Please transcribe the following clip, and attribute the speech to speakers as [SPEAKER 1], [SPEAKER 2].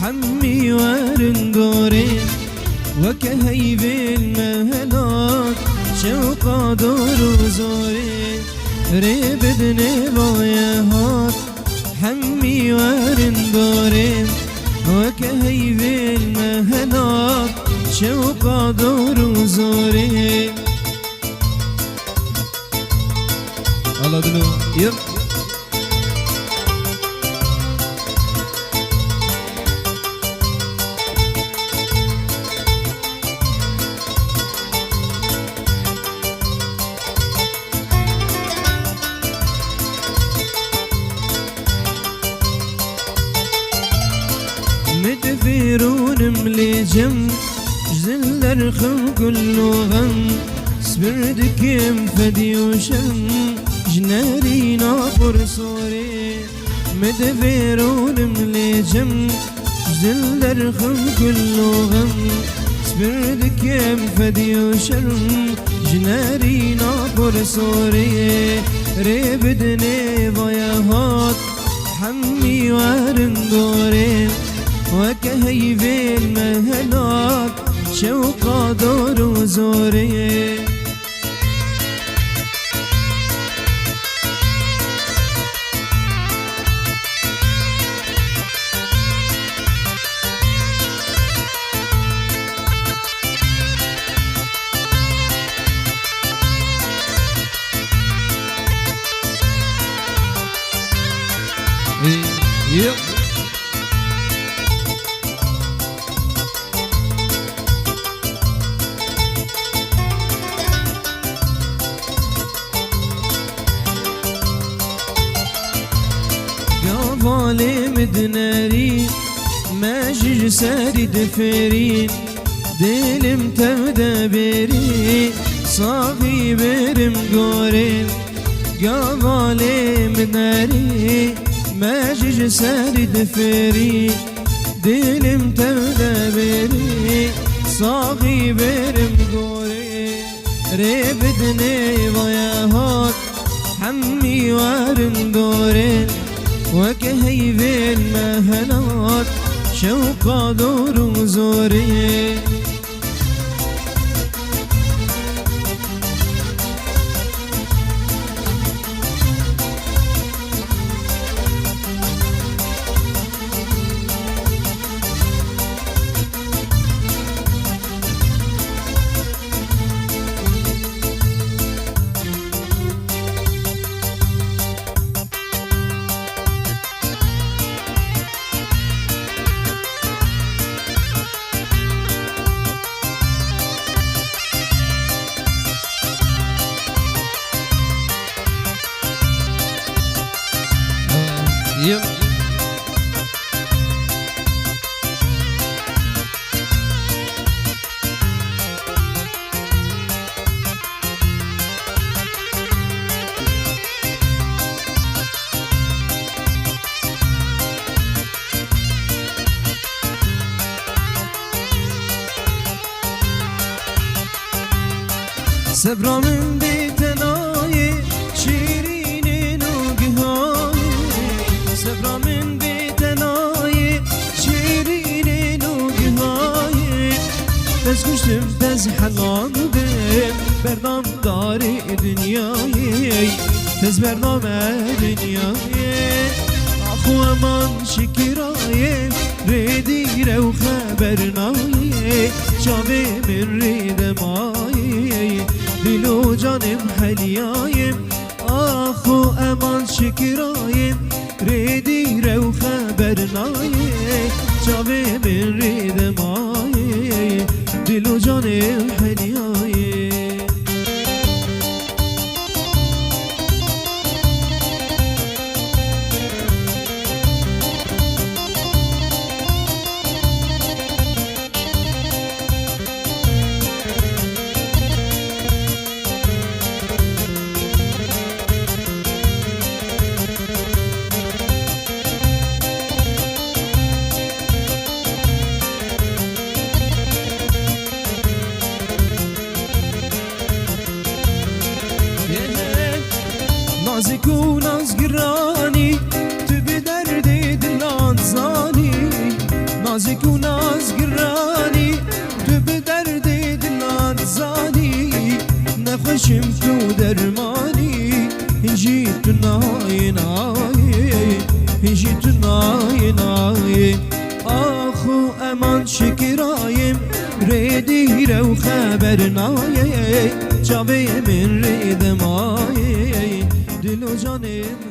[SPEAKER 1] حمي ورندوري وكهيب المهلات شوق دور وزوري ريبدني بايهات حمي ورندوري وكهيب المهلات شوق دور وزوري الله دلو يب مدفيرون مليجم جزل رخم كله غم سبردك مفدي وشم جناري ناقر صوري مدفيرون مليجم جزل رخم كله غم سبردك مفدي وشم جناري ناقر صوري ريبدني ضيهات حمي ورندوري وكهيب المهلات شوق دور وزوري ظالم دناري ماجي ساري دفرين دلم تودبري صافي برم قورين ظالم دناري ماجي ساري دفرين دلم تودبري صافي برم قورين ريبدني ضيهات حمي ورندورين وكهيب المهلات شوق دور وزوري يب صبرا من بيتناي شيرين وقهاي صبرا من بيتناي شيرين وقهاي بس كشتم بس حلانdım بردام داري دنياي بس بردام دنياي اخو امان شكراي ريدي رو خبرناي شابي من ريدماي دلو جانم حليايم آخو امان شكرايم ريدي رو خبرنايم جاوه من ريدمايم دلو جانم حليايم نازك وناز قراني تبي دردي دلان زاني نازک و نازگرانی تو به درد دلان زانی نخوشم تو درمانی هنجی تو نای نای هنجی تو نای نای آخو امان شکرایم ریدی رو خبر نای جاوی من ریدم آی دل و جانم